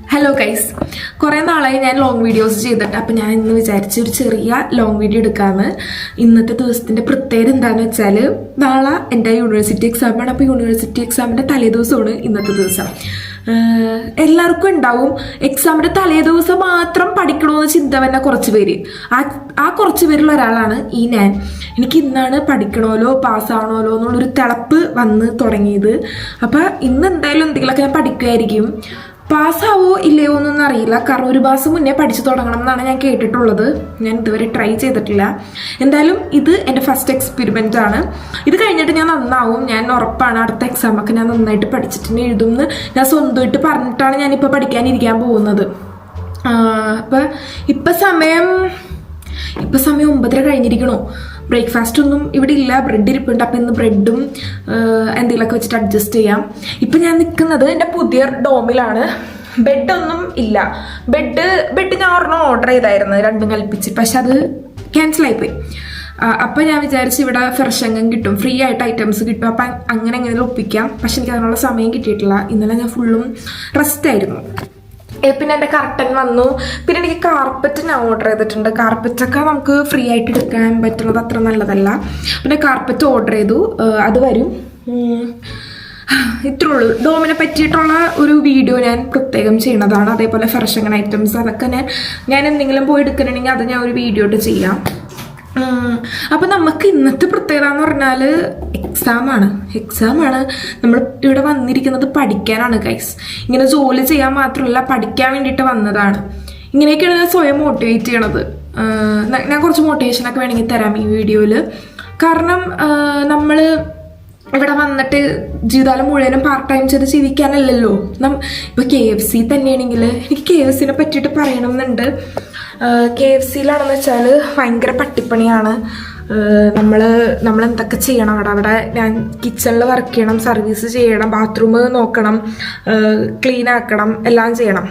Hello guys, കുറേ നാളായി ഞാൻ ലോങ് വീഡിയോസ് ചെയ്തിട്ട്. അപ്പം ഞാൻ ഇന്ന് വിചാരിച്ച് ഒരു ചെറിയ ലോങ് വീഡിയോ എടുക്കാമെന്ന്. ഇന്നത്തെ ദിവസത്തിൻ്റെ പ്രത്യേകത എന്താണെന്ന് വെച്ചാൽ നാളെ എൻ്റെ യൂണിവേഴ്സിറ്റി എക്സാമാണ്. അപ്പോൾ യൂണിവേഴ്സിറ്റി എക്സാമിൻ്റെ തലേദിവസമാണ് ഇന്നത്തെ ദിവസം. എല്ലാവർക്കും ഉണ്ടാവും എക്സാമിൻ്റെ തലേദിവസം മാത്രം പഠിക്കണമെന്ന് ചിന്ത വരുന്ന കുറച്ച് പേര്. ആ കുറച്ച് പേരുള്ള ഒരാളാണ് ഞാൻ. എനിക്ക് ഇന്നാണ് പഠിക്കണമല്ലോ പാസ്സാവണമല്ലോ എന്നുള്ളൊരു തിളപ്പ് വന്ന് തുടങ്ങിയത്. അപ്പം ഇന്ന് എന്തായാലും എന്തെങ്കിലുമൊക്കെ ഞാൻ പഠിക്കുമായിരിക്കും. പാസ്സാവോ ഇല്ലയോ എന്നൊന്നും അറിയില്ല, കാരണം ഒരു മാസം മുന്നേ പഠിച്ചു തുടങ്ങണം എന്നാണ് ഞാൻ കേട്ടിട്ടുള്ളത്. ഞാൻ ഇതുവരെ ട്രൈ ചെയ്തിട്ടില്ല. എന്തായാലും ഇത് എൻ്റെ ഫസ്റ്റ് എക്സ്പെരിമെൻ്റ് ആണ്. ഇത് കഴിഞ്ഞിട്ട് ഞാൻ നന്നാവും, ഞാൻ ഉറപ്പാണ്. അടുത്ത എക്സാമൊക്കെ ഞാൻ നന്നായിട്ട് പഠിച്ചിട്ട് എഴുതുമെന്ന് ഞാൻ സ്വന്തമായിട്ട് പറഞ്ഞിട്ടാണ് ഞാനിപ്പോൾ പഠിക്കാനിരിക്കാൻ പോകുന്നത്. ഇപ്പം സമയം 9:30 കഴിഞ്ഞിരിക്കണോ. ബ്രേക്ക്ഫാസ്റ്റ് ഒന്നും ഇവിടെ ഇല്ല, ബ്രെഡ് ഇരിപ്പുണ്ട്. അപ്പം ഇന്ന് ബ്രെഡും എന്തെങ്കിലുമൊക്കെ വെച്ചിട്ട് അഡ്ജസ്റ്റ് ചെയ്യാം. ഇപ്പം ഞാൻ നിൽക്കുന്നത് എൻ്റെ പുതിയ ഡോമിലാണ്. ബെഡൊന്നും ഇല്ല. ബെഡ് ഞാൻ ഒരെണ്ണം ഓർഡർ ചെയ്തായിരുന്നു, രണ്ടും കൽപ്പിച്ച്. പക്ഷെ അത് ക്യാൻസലായിപ്പോയി. അപ്പം ഞാൻ വിചാരിച്ച് ഇവിടെ ഫ്രഷെങ്ങും കിട്ടും, ഫ്രീ ആയിട്ട് ഐറ്റംസ് കിട്ടും. അപ്പം അങ്ങനെ എങ്ങനെയും ഒപ്പിക്കാം. പക്ഷെ എനിക്ക് അതിനുള്ള സമയം കിട്ടിയിട്ടില്ല. ഇന്നലെ ഞാൻ ഫുള്ളും റെസ്റ്റായിരുന്നു. പിന്നെ എൻ്റെ കർട്ടൻ വന്നു. പിന്നെ എനിക്ക് കാർപ്പറ്റ് ഞാൻ ഓർഡർ ചെയ്തിട്ടുണ്ട്. കാർപ്പറ്റൊക്കെ നമുക്ക് ഫ്രീ ആയിട്ട് എടുക്കാൻ പറ്റുന്നത് അത്ര നല്ലതല്ല. പിന്നെ കാർപ്പറ്റ് ഓർഡർ ചെയ്തു, അത് വരും. ഇത്രേ ഉള്ളൂ. ഡോമിനെ പറ്റിയിട്ടുള്ള ഒരു വീഡിയോ ഞാൻ പ്രത്യേകം ചെയ്യുന്നതാണ്. അതേപോലെ ഫ്രഷ് ഐറ്റംസ് അതൊക്കെ ഞാൻ എന്തെങ്കിലും പോയി എടുക്കണമെങ്കിൽ അത് ഞാൻ ഒരു വീഡിയോ ഇട്ട് ചെയ്യാം. അപ്പം നമുക്ക് ഇന്നത്തെ പ്രത്യേകത എന്ന് പറഞ്ഞാൽ എക്സാമാണ്. നമ്മൾ ഇവിടെ വന്നിരിക്കുന്നത് പഠിക്കാനാണ് ഗൈസ്. ഇങ്ങനെ ജോലി ചെയ്യാൻ മാത്രമല്ല, പഠിക്കാൻ വേണ്ടിയിട്ട് വന്നതാണ്. ഇങ്ങനെയൊക്കെയാണ് ഞാൻ സ്വയം മോട്ടിവേറ്റ് ചെയ്യണത്. ഞാൻ കുറച്ച് മോട്ടിവേഷനൊക്കെ വേണമെങ്കിൽ തരാം ഈ വീഡിയോയിൽ. കാരണം നമ്മൾ ഇവിടെ വന്നിട്ട് ജീവിതകാലം മുഴുവനും പാർട്ട് ടൈം ചെയ്ത് ജീവിക്കാനല്ലല്ലോ. ഇപ്പോൾ KFC തന്നെയാണെങ്കിൽ എനിക്ക് KFCനെ പറ്റിയിട്ട് പറയണമെന്നുണ്ട്. KFCയിലാണെന്ന് വെച്ചാൽ ഭയങ്കര പട്ടിപ്പണിയാണ്. നമ്മൾ എന്തൊക്കെ ചെയ്യണം അവിടെ ഞാൻ കിച്ചണിൽ വർക്ക് ചെയ്യണം, സർവീസ് ചെയ്യണം, ബാത്റൂം നോക്കണം, ക്ലീൻ ആക്കണം, എല്ലാം ചെയ്യണം.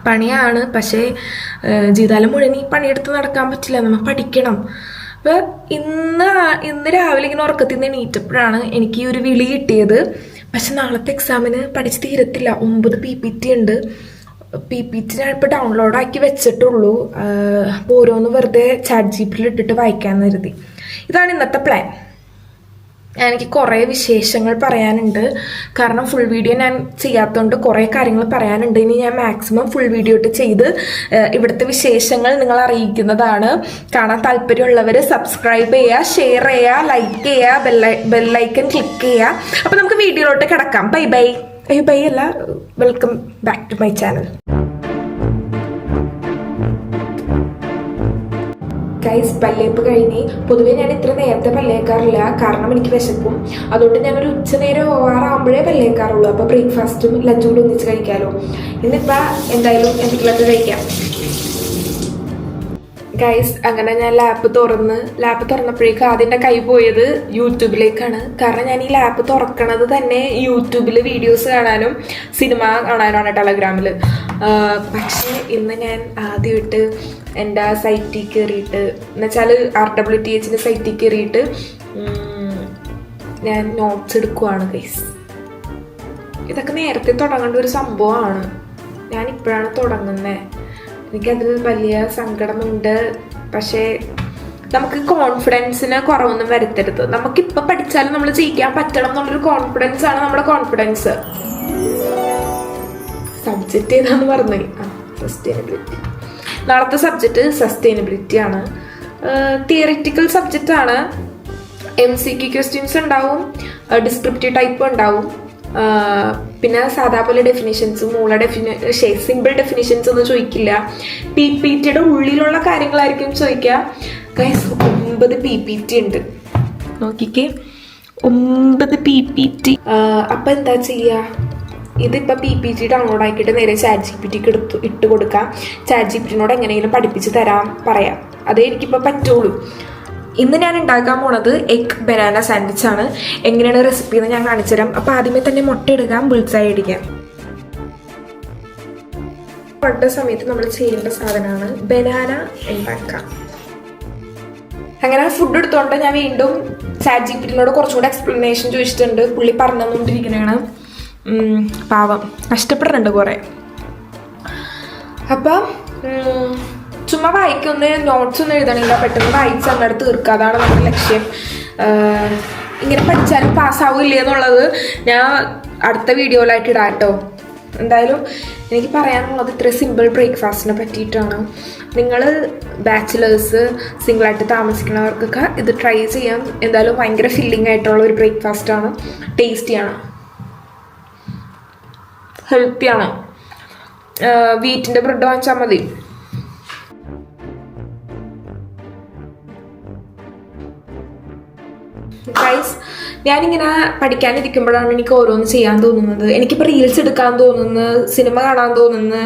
പണിയാണ്. പക്ഷേ ജീവിതകാലം മുഴുവൻ ഈ പണിയെടുത്ത് നടക്കാൻ പറ്റില്ല, നമ്മൾ പഠിക്കണം. അപ്പോൾ ഇന്ന് രാവിലെ ഇങ്ങനെ ഉറക്കത്തിൽ നിന്ന് എണീറ്റപ്പോഴാണ് എനിക്ക് ഈ ഒരു വിളി കിട്ടിയത്. പക്ഷെ നാളത്തെ എക്സാമിന് പഠിച്ച് തീരത്തില്ല. 9 PPT ഉണ്ട്. PPT ഞാൻ ഇപ്പോൾ ഡൗൺലോഡാക്കി വെച്ചിട്ടുള്ളൂ. അപ്പോൾ ഓരോന്ന് വെറുതെ ChatGPTയിൽ ഇട്ടിട്ട് വായിക്കാമെന്ന് കരുതി. ഇതാണ് ഇന്നത്തെ പ്ലാൻ. എനിക്ക് കുറേ വിശേഷങ്ങൾ പറയാനുണ്ട്. കാരണം ഫുൾ വീഡിയോ ഞാൻ ചെയ്യാത്തതുകൊണ്ട് കുറേ കാര്യങ്ങൾ പറയാനുണ്ട്. ഇനി ഞാൻ മാക്സിമം ഫുൾ വീഡിയോ ഇട്ട് ചെയ്ത് ഇവിടുത്തെ വിശേഷങ്ങൾ നിങ്ങൾ അറിയിക്കുന്നതാണ്. കാണാൻ താല്പര്യമുള്ളവർ സബ്സ്ക്രൈബ് ചെയ്യുക, ഷെയർ ചെയ്യുക, ലൈക്ക് ചെയ്യുക, ബെല്ലൈക്കൺ ക്ലിക്ക് ചെയ്യുക. അപ്പോൾ നമുക്ക് വീഡിയോയിലോട്ട് കിടക്കാം. Bye bye. ബൈ അല്ല, welcome back to my channel. Guys, പല്ലേപ്പ് കഴിഞ്ഞ് പൊതുവെ ഞാൻ ഇത്ര നേരത്തെ പല്ലേക്കാറില്ല, കാരണം എനിക്ക് വിശപ്പും. അതുകൊണ്ട് ഞാനൊരു ഉച്ചനേരം 6 പല്ലേക്കാറുള്ളൂ. അപ്പോൾ ബ്രേക്ക്ഫാസ്റ്റും ലഞ്ചും കൂടി ഒന്നിച്ച് കഴിക്കാമല്ലോ. ഇന്നിപ്പോൾ എന്തായാലും എന്തെങ്കിലുമൊക്കെ കഴിക്കാം. ഗൈസ്, അങ്ങനെ ഞാൻ ലാപ്പ് തുറന്നപ്പോഴേക്കും ആദ്യം കൈ പോയത് യൂട്യൂബിലേക്കാണ്. കാരണം ഞാൻ ഈ ലാപ്പ് തുറക്കണത് തന്നെ യൂട്യൂബിൽ വീഡിയോസ് കാണാനും സിനിമ കാണാനുമാണ്, ടെലഗ്രാമിൽ. പക്ഷേ ഇന്ന് ഞാൻ ആദ്യമായിട്ട് എൻ്റെ സൈറ്റിൽ കയറിയിട്ട്, എന്നുവെച്ചാൽ RWTHൻ്റെ സൈറ്റിൽ കയറിയിട്ട് ഞാൻ നോട്ട്സ് എടുക്കുവാണ് ഗൈസ്. ഇതൊക്കെ നേരത്തെ തുടങ്ങേണ്ട ഒരു സംഭവമാണ്. ഞാനിപ്പോഴാണ് തുടങ്ങുന്നത്. എനിക്കതിൽ വലിയ സങ്കടമുണ്ട്. പക്ഷേ നമുക്ക് കോൺഫിഡൻസിന് കുറവൊന്നും വരുത്തരുത്. നമുക്കിപ്പോൾ പഠിച്ചാലും നമ്മൾ ജയിക്കാൻ പറ്റണം എന്നുള്ളൊരു കോൺഫിഡൻസ് ആണ് നമ്മുടെ കോൺഫിഡൻസ്. സബ്ജക്റ്റ് ഏതാന്ന് പറഞ്ഞു? സസ്റ്റൈനബിലിറ്റി. നാളത്തെ സബ്ജക്റ്റ് സസ്റ്റൈനബിലിറ്റി ആണ്. തിയറിറ്റിക്കൽ സബ്ജക്റ്റ് ആണ്. MCQ ക്വസ്റ്റ്യൻസ് ഉണ്ടാവും, ഡിസ്ക്രിപ്റ്റീവ് ടൈപ്പ് ഉണ്ടാവും. പിന്നെ സാധാ പോലെ ഡെഫിനിഷൻസും സിമ്പിൾ ഡെഫിനിഷൻസ് ഒന്നും ചോദിക്കില്ല. PPTയുടെ ഉള്ളിലുള്ള കാര്യങ്ങളായിരിക്കും ചോദിക്കുക. ഗൈസ്, 9 PPT ഉണ്ട്. നോക്കിക്കേ, 9 PPT. അപ്പം എന്താ ചെയ്യുക? ഇതിപ്പോൾ PPT ഡൗൺലോഡ് ആക്കിയിട്ട് നേരെ ChatGPTക്ക് ഇട്ട് കൊടുക്കാം. ChatGPTനോട് എങ്ങനെയെങ്കിലും പഠിപ്പിച്ച് പറയാം. അതേ എനിക്കിപ്പോൾ പറ്റുള്ളൂ. ഇന്ന് ഞാൻ ഉണ്ടാക്കാൻ പോണത് എഗ് ബനാന സാൻഡ്വിച്ച് ആണ്. എങ്ങനെയാണ് റെസിപ്പി എന്ന് ഞാൻ കാണിച്ചുതരാം. അപ്പോൾ ആദ്യമേ തന്നെ മുട്ട എടുക്കാം, ബുൾസായി അടിക്കാം. മുട്ട സമയത്ത് നമ്മൾ ചെയ്യേണ്ട സാധനമാണ് ബനാന ഉണ്ടാക്കാം. അങ്ങനെ ഫുഡ് എടുത്തോണ്ട് ഞാൻ വീണ്ടും ChatGPTനോട് കുറച്ചുകൂടെ എക്സ്പ്ലനേഷൻ ചോദിച്ചിട്ടുണ്ട്. പുള്ളി പറഞ്ഞുകൊണ്ടിരിക്കുന്നതാണ്. പാവം കഷ്ടപ്പെടുന്നുണ്ട് കുറേ. അപ്പം ചുമ്മാ വായിക്കൊന്ന് നോട്ട്സ് ഒന്നും എഴുതണില്ല, പെട്ടെന്ന് വായിച്ച് അങ്ങോട്ട് തീർക്കുക, അതാണ് നമ്മുടെ ലക്ഷ്യം. ഇങ്ങനെ പഠിച്ചാലും പാസ്സാവില്ല എന്നുള്ളത് ഞാൻ അടുത്ത വീഡിയോയിലായിട്ട് ഇടാം കേട്ടോ. എന്തായാലും എനിക്ക് പറയാനുള്ളത് ഇത്ര സിമ്പിൾ ബ്രേക്ക്ഫാസ്റ്റിനെ പറ്റിയിട്ടാണ്. നിങ്ങൾ ബാച്ചിലേഴ്സ് സിംഗിളായിട്ട് താമസിക്കുന്നവർക്കൊക്കെ ഇത് ട്രൈ ചെയ്യാം. എന്തായാലും ഭയങ്കര ഫില്ലിംഗ് ആയിട്ടുള്ള ഒരു ബ്രേക്ക്ഫാസ്റ്റാണ്, ടേസ്റ്റിയാണ്, ഹെൽത്തിയാണ്. വീറ്റിൻ്റെ ബ്രെഡ് വാങ്ങിച്ചാൽ മതി. ഗൈസ്, ഞാനിങ്ങനെ പഠിക്കാനിരിക്കുമ്പോഴാണ് എനിക്ക് ഓരോന്ന് ചെയ്യാൻ തോന്നുന്നത്. എനിക്കിപ്പോൾ റീൽസ് എടുക്കാൻ തോന്നുന്നു, സിനിമ കാണാൻ തോന്നുന്നു,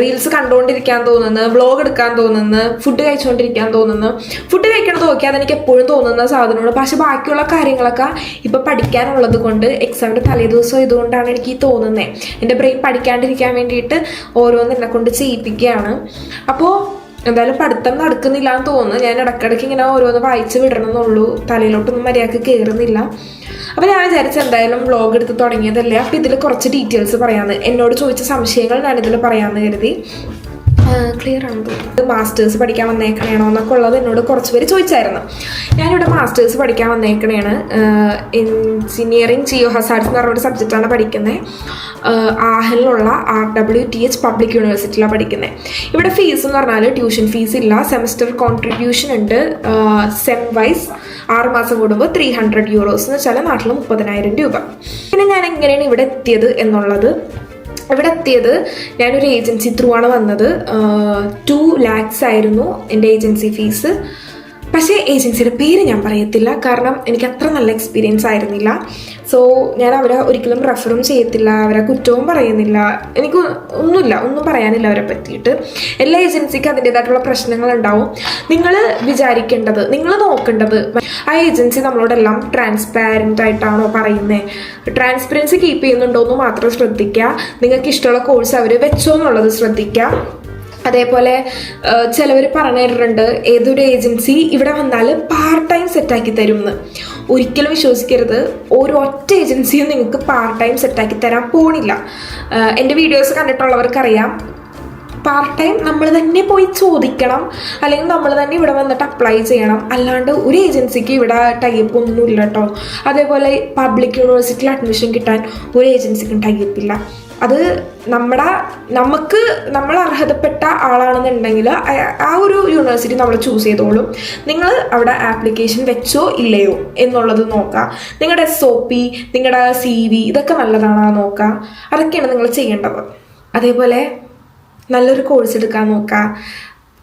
റീൽസ് കണ്ടുകൊണ്ടിരിക്കാൻ തോന്നുന്നു, വ്ളോഗ് എടുക്കാൻ തോന്നുന്നു, ഫുഡ് കഴിച്ചുകൊണ്ടിരിക്കാൻ തോന്നുന്നു. ഫുഡ് കഴിക്കണത് നോക്കിയാൽ അതെനിക്ക് എപ്പോഴും തോന്നുന്ന സാധനമാണ്. പക്ഷെ ബാക്കിയുള്ള കാര്യങ്ങളൊക്കെ ഇപ്പോൾ പഠിക്കാനുള്ളത് കൊണ്ട് എക്സാമിൻ്റെ തലേദിവസം ഇതുകൊണ്ടാണ് എനിക്ക് തോന്നുന്നത്. എൻ്റെ ബ്രെയിൻ പഠിക്കാണ്ടിരിക്കാൻ വേണ്ടിയിട്ട് ഓരോന്ന് എന്നെ കൊണ്ട് ചെയ്യിപ്പിക്കുകയാണ്. അപ്പോൾ എന്തായാലും പഠിത്തം നടക്കുന്നില്ല എന്ന് തോന്നുന്നു. ഞാൻ ഇടയ്ക്കിടയ്ക്ക് ഇങ്ങനെ ഓരോന്ന് വായിച്ച് വിടണമെന്നുള്ളൂ, തലയിലോട്ടൊന്നും മര്യാദക്ക് കയറുന്നില്ല. അപ്പോൾ ഞാൻ വിചാരിച്ച എന്തായാലും വ്ളോഗ് എടുത്ത് തുടങ്ങിയതല്ലേ, അപ്പോൾ ഇതിൽ കുറച്ച് ഡീറ്റെയിൽസ് പറയാമെന്ന്, എന്നോട് ചോദിച്ച സംശയങ്ങൾ ഞാനിതിൽ പറയാമെന്ന് കരുതി. ക്ലിയർ ആണ് തോന്നുന്നത്. മാസ്റ്റേഴ്സ് പഠിക്കാൻ വന്നേക്കണേണോ എന്നൊക്കെ ഉള്ളത് എന്നോട് കുറച്ച് പേര് ചോദിച്ചായിരുന്നു. ഞാനിവിടെ മാസ്റ്റേഴ്സ് പഠിക്കാൻ വന്നേക്കണേണ്. എഞ്ചിനീയറിംഗ് ജിയോ ഹസാർഡ്സ് എന്ന് പറഞ്ഞൊരു സബ്ജക്റ്റാണ് പഠിക്കുന്നത്. ആഹലിലുള്ള RWTH പബ്ലിക് യൂണിവേഴ്സിറ്റിയിലാണ് പഠിക്കുന്നത്. ഇവിടെ ഫീസ് എന്ന് പറഞ്ഞാൽ ട്യൂഷൻ ഫീസ് ഇല്ല, സെമസ്റ്റർ കോൺട്രിബ്യൂഷൻ ഉണ്ട്. സെം വൈസ് 6 മാസം കൂടുമ്പോൾ 300 euros എന്ന് വെച്ചാൽ നാട്ടിൽ 30,000 രൂപ. പിന്നെ ഞാൻ എങ്ങനെയാണ് ഇവിടെ എത്തിയത് എന്നുള്ളത്, ഇവിടെ എത്തിയത് ഞാനൊരു ഏജൻസി ത്രൂ ആണ് വന്നത്. 2 lakhs ആയിരുന്നു എൻ്റെ ഏജൻസി ഫീസ്. പക്ഷേ ഏജൻസിയുടെ പേര് ഞാൻ പറയത്തില്ല, കാരണം എനിക്ക് അത്ര നല്ല എക്സ്പീരിയൻസ് ആയിരുന്നില്ല. സോ ഞാൻ അവരെ ഒരിക്കലും റെഫറും ചെയ്യത്തില്ല, അവരെ കുറ്റവും പറയുന്നില്ല, എനിക്ക് ഒന്നും പറയാനില്ല അവരെ പറ്റിയിട്ട്. എല്ലാ ഏജൻസിക്കും അതിൻ്റേതായിട്ടുള്ള പ്രശ്നങ്ങളുണ്ടാവും. നിങ്ങൾ വിചാരിക്കേണ്ടത്, നിങ്ങൾ നോക്കേണ്ടത് ആ ഏജൻസി നമ്മളോടെല്ലാം ട്രാൻസ്പാരൻ്റ് ആയിട്ടാണോ പറയുന്നത്, ട്രാൻസ്പെറൻസി കീപ്പ് ചെയ്യുന്നുണ്ടോ എന്ന് മാത്രം ശ്രദ്ധിക്കുക. നിങ്ങൾക്ക് ഇഷ്ടമുള്ള കോഴ്സ് അവർ വെച്ചോ എന്നുള്ളത് ശ്രദ്ധിക്കുക. അതേപോലെ ചിലവർ പറഞ്ഞിട്ടുണ്ട് ഏതൊരു ഏജൻസി ഇവിടെ വന്നാൽ പാർട്ട് ടൈം സെറ്റാക്കി തരും എന്ന്. ഒരിക്കലും വിശ്വസിക്കരുത്, ഒരൊറ്റ ഏജൻസിയും നിങ്ങൾക്ക് പാർട്ട് ടൈം സെറ്റാക്കി തരാൻ പോണില്ല. എൻ്റെ വീഡിയോസ് കണ്ടിട്ടുള്ളവർക്കറിയാം, പാർട്ട് ടൈം നമ്മൾ തന്നെ പോയി ചോദിക്കണം, അല്ലെങ്കിൽ നമ്മൾ തന്നെ ഇവിടെ വന്നിട്ട് അപ്ലൈ ചെയ്യണം. അല്ലാണ്ട് ഒരു ഏജൻസിക്ക് ഇവിടെ ടൈപ്പ് ഒന്നുമില്ല കേട്ടോ. അതേപോലെ പബ്ലിക് യൂണിവേഴ്സിറ്റിയിൽ അഡ്മിഷൻ കിട്ടാൻ ഒരു ഏജൻസിക്കും ടൈപ്പില്ല. അത് നമ്മൾ അർഹതപ്പെട്ട ആളാണെന്നുണ്ടെങ്കിൽ ആ ഒരു യൂണിവേഴ്സിറ്റി നമ്മൾ ചൂസ് ചെയ്തോളും. നിങ്ങൾ അവിടെ ആപ്ലിക്കേഷൻ വെച്ചോ ഇല്ലയോ എന്നുള്ളത് നോക്കുക. നിങ്ങളുടെ SOP, നിങ്ങളുടെ CV ഇതൊക്കെ നല്ലതാണോ നോക്കുക. അതൊക്കെയാണ് നിങ്ങൾ ചെയ്യേണ്ടത്. അതേപോലെ നല്ലൊരു കോഴ്സ് എടുക്കാൻ നോക്കുക.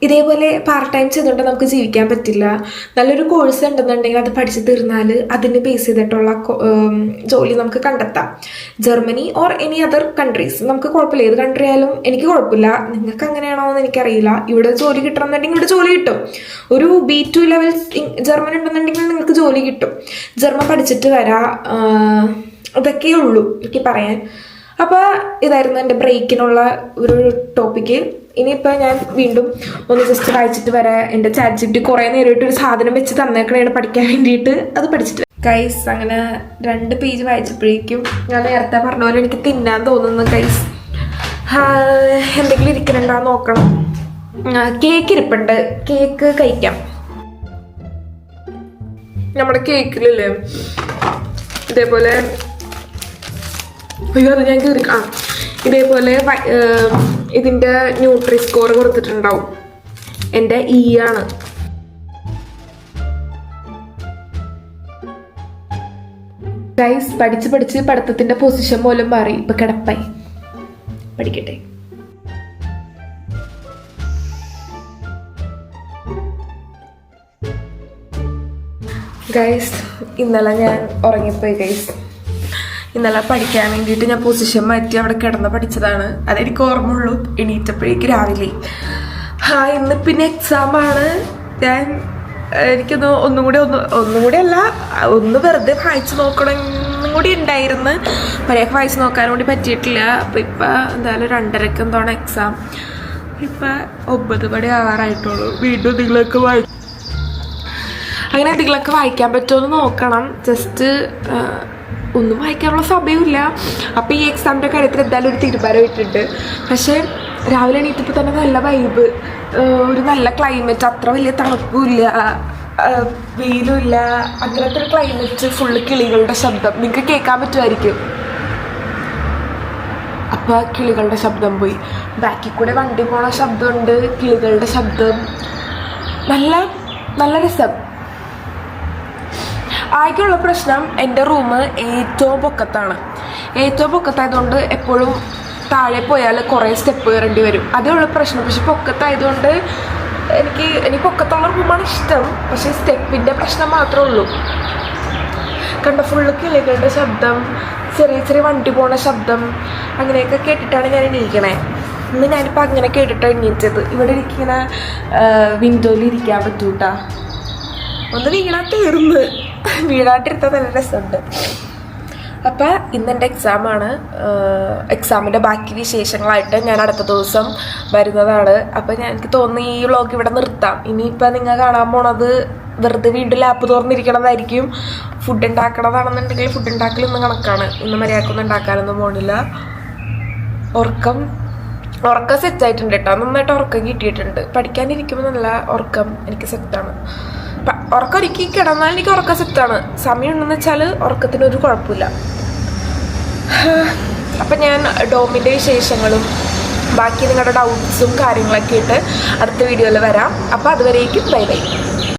ഇതേപോലെ പാർട്ട് ടൈം ചെയ്തുകൊണ്ട് നമുക്ക് ജീവിക്കാൻ പറ്റില്ല. നല്ലൊരു കോഴ്സ് ഉണ്ടെന്നുണ്ടെങ്കിൽ അത് പഠിച്ചു തീർന്നാൽ അതിന് ബേസ് ചെയ്തിട്ടുള്ള ജോലി നമുക്ക് കണ്ടെത്താം. Germany or any other countries നമുക്ക് കുഴപ്പമില്ല, ഏത് കൺട്രി ആയാലും എനിക്ക് കുഴപ്പമില്ല. നിങ്ങൾക്ക് അങ്ങനെയാണോ എന്ന് എനിക്കറിയില്ല. ഇവിടെ ജോലി കിട്ടണമെന്നുണ്ടെങ്കിൽ ഇവിടെ ജോലി കിട്ടും. ഒരു B2 ലെവൽ ജർമ്മൻ ഉണ്ടെന്നുണ്ടെങ്കിൽ നിങ്ങൾക്ക് ജോലി കിട്ടും. ജർമ്മൻ പഠിച്ചിട്ട് വരാം. ഇതൊക്കെയേ ഉള്ളൂ എനിക്ക് പറയാൻ. അപ്പോൾ ഇതായിരുന്നു എൻ്റെ ബ്രേക്കിനുള്ള ഒരു ടോപ്പിക്ക്. ഇനിയിപ്പോൾ ഞാൻ വീണ്ടും ഒന്ന് ജസ്റ്റ് വായിച്ചിട്ട് വരാം. എൻ്റെ ChatGPT കുറേ നേരമായിട്ട് ഒരു സാധനം വെച്ച് തന്നേക്കണേണ് പഠിക്കാൻ വേണ്ടിയിട്ട്, അത് പഠിച്ചിട്ട് ഗൈസ്. അങ്ങനെ 2 പേജ് വായിച്ചപ്പോഴേക്കും ഞാൻ നേരത്തെ പറഞ്ഞ പോലെ എനിക്ക് തിന്നാൻ തോന്നുന്നു ഗൈസ്. എന്തെങ്കിലും ഇരിക്കണുണ്ടാന്ന് നോക്കണം. കേക്ക് ഇരിപ്പുണ്ട്, കേക്ക് കഴിക്കാം. നമ്മുടെ കേക്കിലല്ലേ ഇതേപോലെ, അയ്യോ അത് ഞാൻ കയറി, ഇതേപോലെ ഇതിൻ്റെ ന്യൂട്രി സ്കോർ കൊടുത്തിട്ടുണ്ടാവും. എൻ്റെ E ആണ്. ഗൈസ്, പഠിച്ച് പഠിത്തത്തിൻ്റെ പൊസിഷൻ പോലും മാറി. ഇപ്പം കിടപ്പായി. പഠിക്കട്ടെ. ഗൈസ്, ഇന്നലെ ഞാൻ ഉറങ്ങിപ്പോയി ഗൈസ്. ഇന്നലെ പഠിക്കാൻ വേണ്ടിയിട്ട് ഞാൻ പൊസിഷൻ മാറ്റി അവിടെ കിടന്ന് പഠിച്ചതാണ്. അതെനിക്ക് ഓർമ്മയുള്ളൂ എണീറ്റപ്പോഴേക്ക് രാവിലെ. ഇന്ന് പിന്നെ എക്സാമാണ്. എനിക്കൊന്ന് ഒന്നും കൂടി അല്ല, ഒന്ന് വെറുതെ വായിച്ച് നോക്കണമെന്നും കൂടി ഉണ്ടായിരുന്നു. മര്യാദ വായിച്ച് നോക്കാൻ വേണ്ടി പറ്റിയിട്ടില്ല. അപ്പോൾ ഇപ്പം എന്തായാലും 2:30 എന്താണ് എക്സാം. ഇപ്പം 9 മണി ആവാറായിട്ടുള്ളൂ. വീണ്ടും എന്തെങ്കിലുമൊക്കെ അങ്ങനെ എന്തെങ്കിലുമൊക്കെ വായിക്കാൻ പറ്റുമോ എന്ന് നോക്കണം. ജസ്റ്റ് ഒന്നും വായിക്കാനുള്ള സമയമില്ല. അപ്പോൾ ഈ എക്സാമിൻ്റെ കാര്യത്തിൽ എന്തായാലും ഒരു തീരുമാനം ഇട്ടിട്ടുണ്ട്. പക്ഷേ രാവിലെ എണീറ്റപ്പോൾ തന്നെ നല്ല വൈബ്, ഒരു നല്ല ക്ലൈമറ്റ്, അത്ര വലിയ തണുപ്പുമില്ല വെയിലുമില്ല, അങ്ങനത്തെ ഒരു ക്ലൈമറ്റ്. ഫുള്ള് കിളികളുടെ ശബ്ദം നിങ്ങൾക്ക് കേൾക്കാൻ പറ്റുമായിരിക്കും. അപ്പോൾ കിളികളുടെ ശബ്ദം പോയി, ബാക്കിൽ കൂടെ വണ്ടി പോണ ശബ്ദമുണ്ട്, കിളികളുടെ ശബ്ദം, നല്ല നല്ല രസം. ആകെയുള്ള പ്രശ്നം എൻ്റെ റൂം ഏറ്റവും പൊക്കത്താണ്. ഏറ്റവും പൊക്കത്തായതുകൊണ്ട് എപ്പോഴും താഴെ പോയാൽ കുറേ സ്റ്റെപ്പ് കയറേണ്ടി വരും. അതേ ഉള്ള പ്രശ്നം. പക്ഷെ പൊക്കത്തായതുകൊണ്ട് എനിക്ക് പൊക്കത്തുള്ള റൂമാണ് ഇഷ്ടം. പക്ഷേ സ്റ്റെപ്പിൻ്റെ പ്രശ്നം മാത്രമേ ഉള്ളൂ. കണ്ട ഫുള്ള് കിളികളുടെ ശബ്ദം, ചെറിയ ചെറിയ വണ്ടി പോണ ശബ്ദം, അങ്ങനെയൊക്കെ കേട്ടിട്ടാണ് ഞാൻ എണീക്കണേ. ഇന്ന് ഞാനിപ്പോൾ അങ്ങനെ കേട്ടിട്ടാണ് എണീറ്റത്. ഇവിടെ എനിക്കിങ്ങനെ വിൻഡോയിൽ ഇരിക്കാൻ പറ്റൂട്ടാ. ഒന്ന് വീണാ തീർന്ന്, വീണാട്ടിരുത്താൻ നല്ല രസമുണ്ട്. അപ്പോൾ ഇന്നെൻ്റെ എക്സാമാണ്. എക്സാമിൻ്റെ ബാക്കി വിശേഷങ്ങളായിട്ട് ഞാൻ അടുത്ത ദിവസം വരുന്നതാണ്. അപ്പോൾ എനിക്ക് തോന്നുന്നു ഈ വ്ളോഗ് ഇവിടെ നിർത്താം. ഇനിയിപ്പോൾ നിങ്ങൾ കാണാൻ പോണത് വെറുതെ വീണ്ടും ലാപ്പ് തുറന്നിരിക്കണതായിരിക്കും. ഫുഡ് ഉണ്ടാക്കണതാണെന്നുണ്ടെങ്കിൽ ഫുഡ് ഉണ്ടാക്കൽ ഇന്ന് കണക്കാണ്. ഇന്ന് മര്യാദക്കൊന്നും ഉണ്ടാക്കാനൊന്നും പോണില്ല. ഉറക്കം സെറ്റായിട്ടുണ്ട് കേട്ടോ. നന്നായിട്ട് ഉറക്കം കിട്ടിയിട്ടുണ്ട്. പഠിക്കാനിരിക്കുമ്പോൾ നല്ല ഉറക്കം എനിക്ക് സെറ്റാണ്. ഉറക്കം ഒരുക്കി കിടന്നാൽ എനിക്ക് ഉറക്കം സെറ്റാണ്. സമയം ഉണ്ടെന്ന് വെച്ചാൽ ഉറക്കത്തിനൊരു കുഴപ്പമില്ല. അപ്പം ഞാൻ ഡോമിൻ്റെ വിശേഷങ്ങളും ബാക്കി നിങ്ങളുടെ ഡൗട്ട്സും കാര്യങ്ങളൊക്കെ ഇട്ട് അടുത്ത വീഡിയോയിൽ വരാം. അപ്പോൾ അതുവരേക്കും ബൈ ബൈ.